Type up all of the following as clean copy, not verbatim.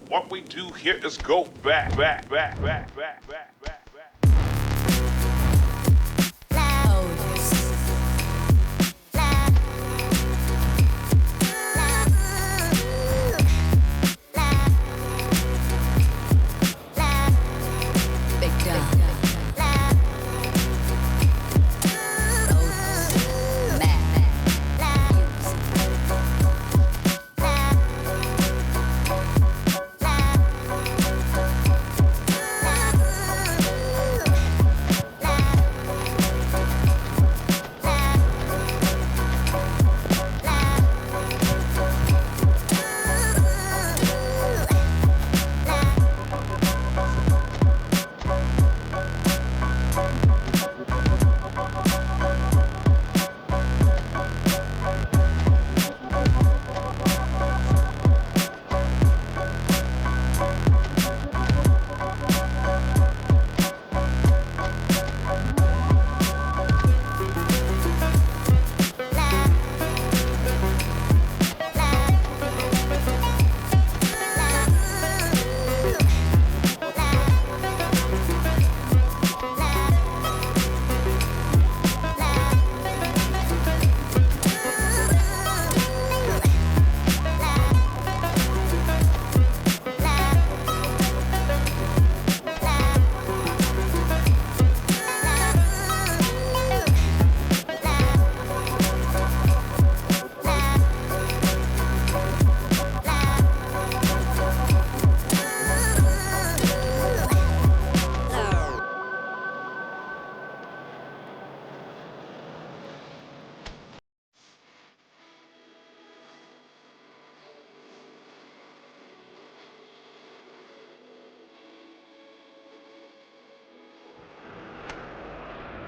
What we do here is go back.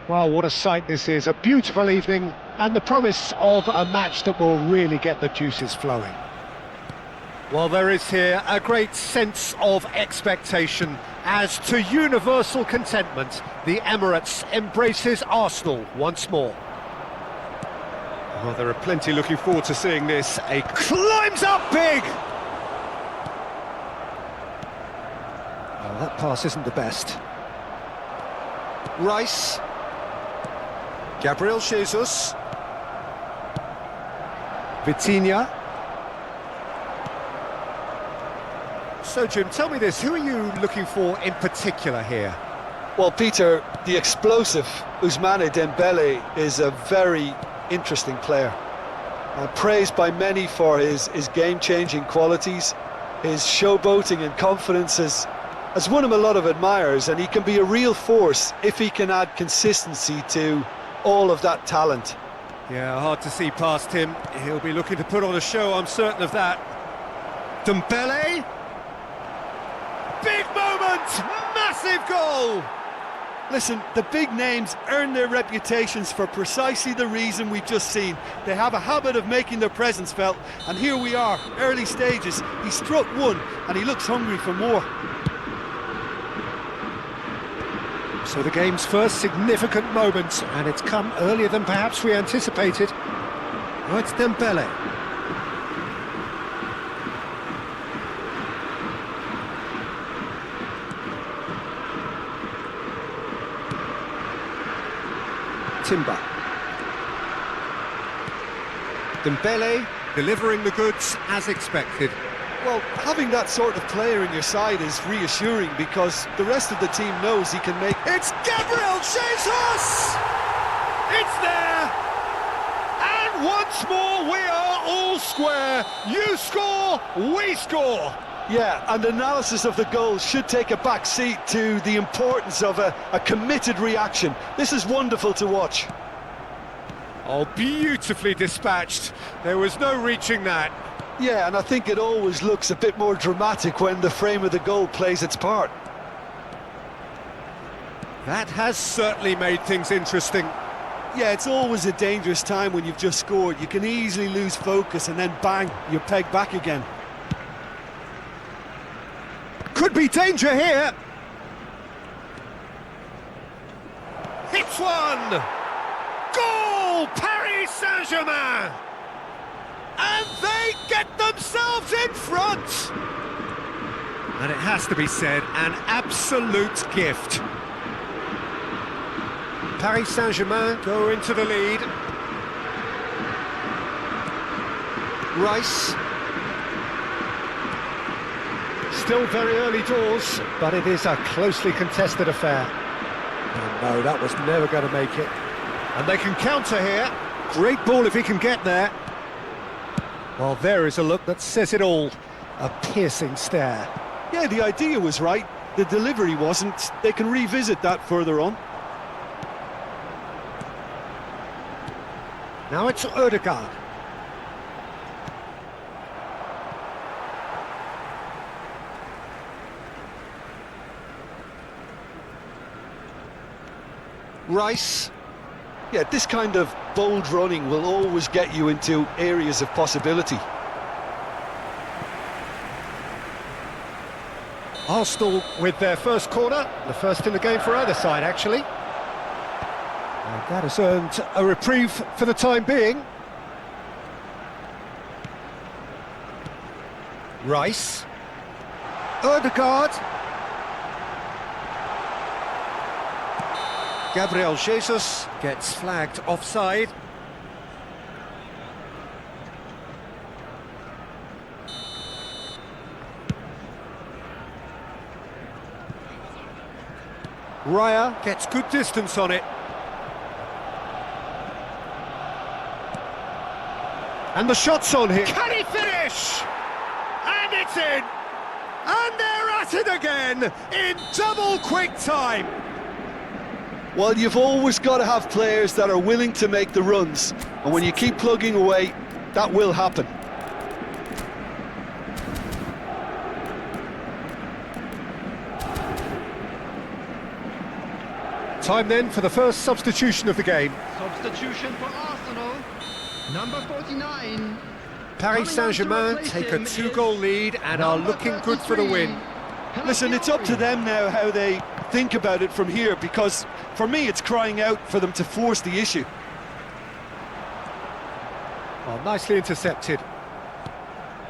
Well, what a sight this is, a beautiful evening and the promise of a match that will really get the juices flowing. Well, there is here a great sense of expectation as to universal contentment. The Emirates embraces Arsenal once more. Well, there are plenty looking forward to seeing this. A climbs up big! Well, that pass isn't the best. Rice. Gabriel Jesus. Vitinha. So, Jim, tell me this, who are you looking for in particular here? Well, Peter, the explosive Ousmane Dembele is a very interesting player. Praised by many for his game-changing qualities. His showboating and confidence has won him a lot of admirers, and he can be a real force if he can add consistency to all of that talent. Yeah, hard to see past him. He'll be looking to put on a show, I'm certain of that. Dembele. Big moment! Massive goal! Listen, the big names earn their reputations for precisely the reason we've just seen. They have a habit of making their presence felt, and here we are, early stages. He struck one, and he looks hungry for more. So the game's first significant moment, and it's come earlier than perhaps we anticipated. Oh, it's Dembele. Timber. Dembele delivering the goods as expected. Well, having that sort of player in your side is reassuring because the rest of the team knows he can make... It's Gabriel Jesus! It's there! And once more we are all square. You score, we score! Yeah, and analysis of the goal should take a back seat to the importance of a committed reaction. This is wonderful to watch. Oh, beautifully dispatched. There was no reaching that. Yeah, and I think it always looks a bit more dramatic when the frame of the goal plays its part. That has certainly made things interesting. Yeah, it's always a dangerous time when you've just scored. You can easily lose focus and then bang, you're pegged back again. Could be danger here. Hits one. Goal, Paris Saint-Germain. And they get themselves in front. And it has to be said, an absolute gift. Paris Saint-Germain go into the lead. Rice. Still very early doors, but it is a closely contested affair. And no, that was never going to make it. And they can counter here. Great ball if he can get there. Well, there is a look that says it all. A piercing stare. Yeah, the idea was right. The delivery wasn't. They can revisit that further on. Now it's Ødegaard. Rice. Yeah, this kind of bold running will always get you into areas of possibility. Arsenal with their first corner, the first in the game for either side, actually. And that has earned a reprieve for the time being. Rice. Ødegaard. Gabriel Jesus gets flagged offside. Raya gets good distance on it. And the shot's on here. Can he finish? And it's in! And they're at it again in double quick time. Well, you've always got to have players that are willing to make the runs. And when you keep plugging away, that will happen. Time then for the first substitution of the game. Substitution for Arsenal, number 49. Paris Saint-Germain take a 2-goal lead and are looking good for the win. Listen, it's up to them now how they think about it from here, because for me it's crying out for them to force the issue. Oh, nicely intercepted.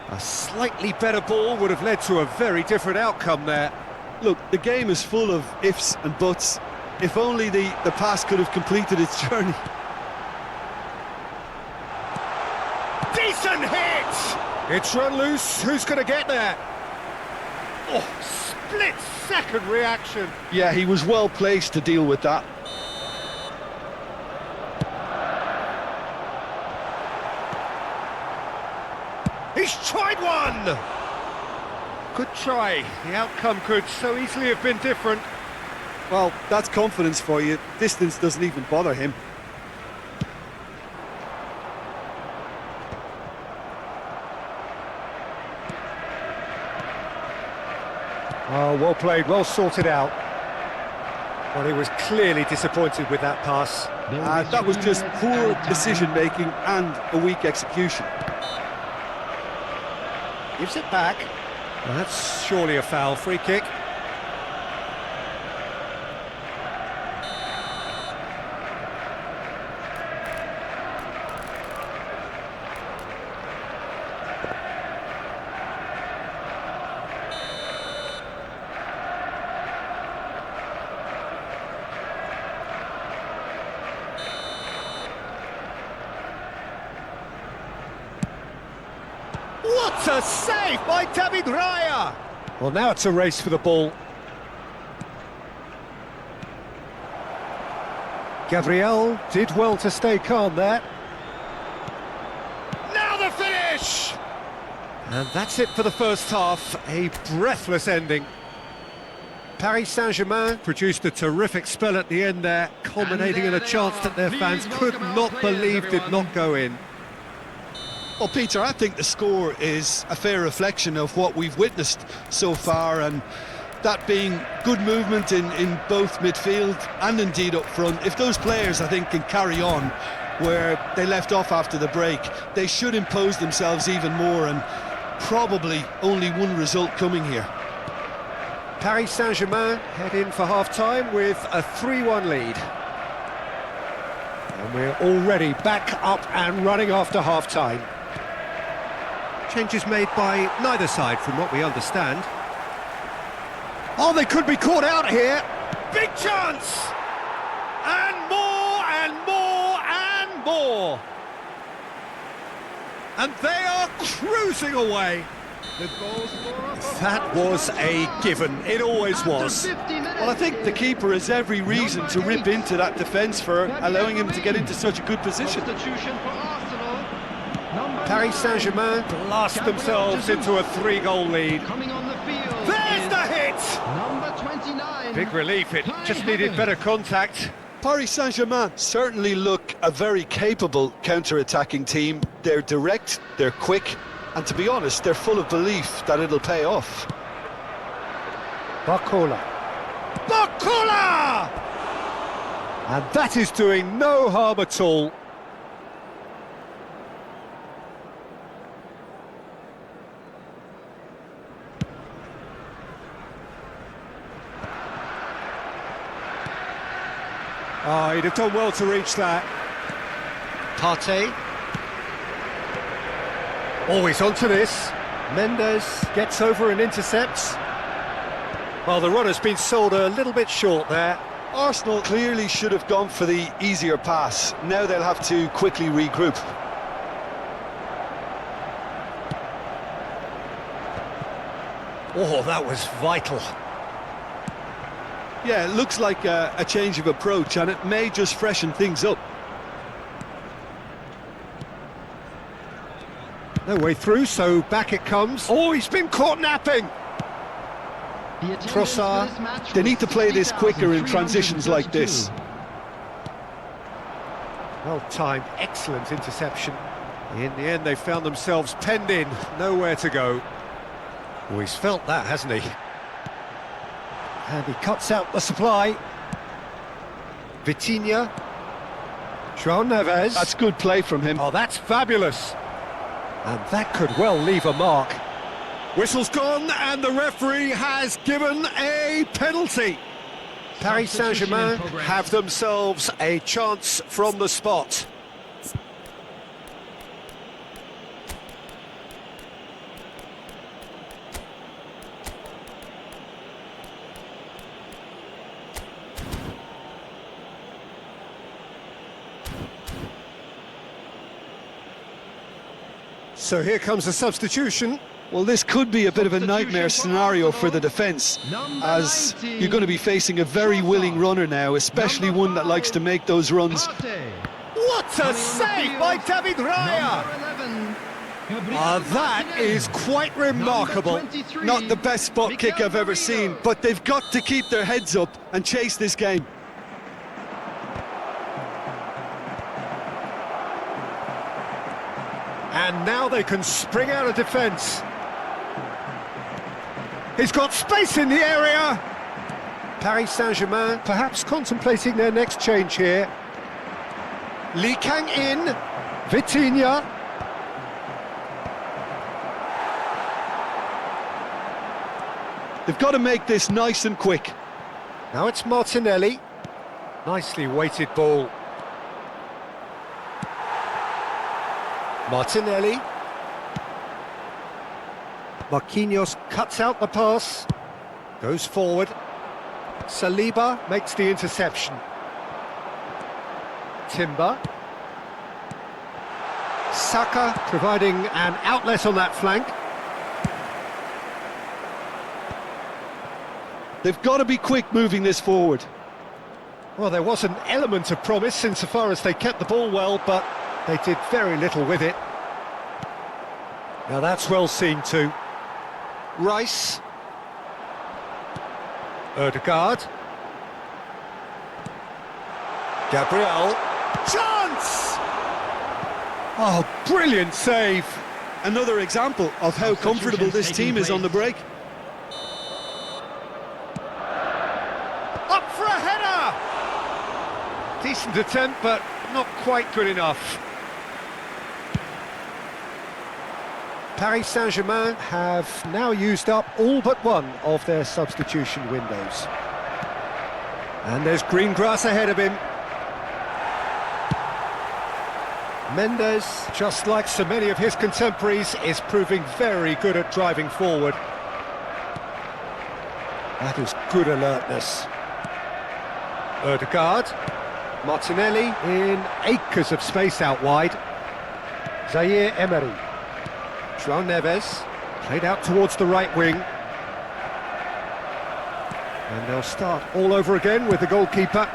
A slightly better ball would have led to a very different outcome there. Look, the game is full of ifs and buts. If only the pass could have completed its journey. Decent hit! It's run loose. Who's going to get there? Oh, split-second reaction. Yeah, he was well placed to deal with that. He's tried one! Good try. The outcome could so easily have been different. Well, that's confidence for you. Distance doesn't even bother him. Oh, well played, well sorted out. Well, he was clearly disappointed with that pass. That was just poor decision-making and a weak execution. Gives it back. Well, that's surely a foul. Free kick. What a save by David Raya! Well, now it's a race for the ball. Gabriel did well to stay calm there. Now the finish! And that's it for the first half, a breathless ending. Paris Saint-Germain produced a terrific spell at the end there, culminating in a chance that their fans could not believe did not go in. Well, Peter, I think the score is a fair reflection of what we've witnessed so far, and that being good movement in both midfield and indeed up front. If those players, I think, can carry on where they left off after the break, they should impose themselves even more, and probably only one result coming here. Paris Saint-Germain head in for half-time with a 3-1 lead. And we're already back up and running after half-time. Changes made by neither side from what we understand. Oh, they could be caught out here. Big chance! And more, and more, and more. And they are cruising away. The goal scorer for That was a given. It always after was. 50 minutes. Well, I think the keeper has every reason to rip into that defence for allowing him to get into such a good position. Substitution for Arsenal. Number Paris 9. Saint-Germain blast themselves into a 3-goal lead. Coming on the field. There's is the hit! Number 29. Big relief, it just needed better contact. Paris Saint-Germain certainly look a very capable counter-attacking team. They're direct, they're quick, and to be honest, they're full of belief that it'll pay off. Barcola. Barcola! And that is doing no harm at all. Oh, he'd have done well to reach that. Partey. Always onto this. Mendes gets over and intercepts. Well, the runner's been sold a little bit short there. Arsenal clearly should have gone for the easier pass. Now they'll have to quickly regroup. Oh, that was vital. Yeah, it looks like a change of approach, and it may just freshen things up. No way through, so back it comes. Oh, he's been caught napping. The attendance Trossard. for this match They was need to play this quicker in transitions like this. 60,332. Well timed, excellent interception. In the end, they found themselves penned in, nowhere to go. Oh, he's felt that, hasn't he? And he cuts out the supply. Vitinha. João Neves. That's good play from him. Oh, that's fabulous. And that could well leave a mark. Whistle's gone, and the referee has given a penalty. Paris Saint-Germain have themselves a chance from the spot. So here comes a substitution. Well, this could be a bit of a nightmare scenario for the defence, as you're going to be facing a very willing runner now, especially one that likes to make those runs. Partey. What a save by David Raya! Number 11. That is quite remarkable. Number 23. Not the best spot kick I've ever seen, but they've got to keep their heads up and chase this game. And now they can spring out of defence. He's got space in the area. Paris Saint-Germain perhaps contemplating their next change here. Lee Kang in. Vitinha. They've got to make this nice and quick. Now it's Martinelli. Nicely weighted ball. Martinelli. Marquinhos cuts out the pass. Goes forward. Saliba makes the interception. Timber. Saka providing an outlet on that flank. They've got to be quick moving this forward. Well, there was an element of promise insofar as they kept the ball well, but they did very little with it. Now that's well seen too. Rice. Ødegaard. Gabriel. Chance! Oh, brilliant save. Another example of how comfortable this team is on the break. Up for a header! Decent attempt, but not quite good enough. Paris Saint-Germain have now used up all but one of their substitution windows. And there's green grass ahead of him. Mendes, just like so many of his contemporaries, is proving very good at driving forward. That is good alertness. Ødegaard. Martinelli in acres of space out wide. Zaire Emery. João Neves. Played out towards the right wing. And they'll start all over again with the goalkeeper.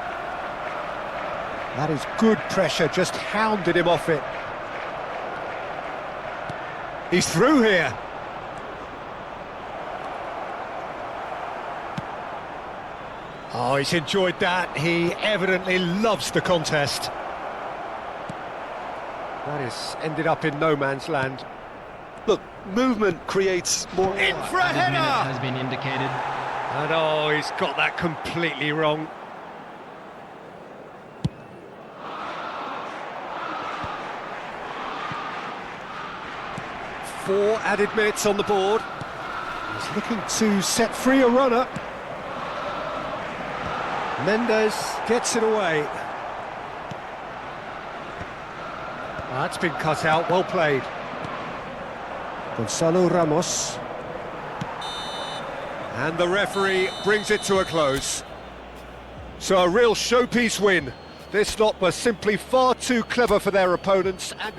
That is good pressure, just hounded him off it. He's through here. Oh, he's enjoyed that. He evidently loves the contest. That has ended up in no man's land. Look, movement creates more... In for a Added minute header! has been indicated. And oh, he's got that completely wrong. Four added minutes on the board. He's looking to set free a runner. Mendes gets it away. That's been cut out, well played. Gonzalo Ramos. And the referee brings it to a close. So a real showpiece win. This lot were simply far too clever for their opponents and...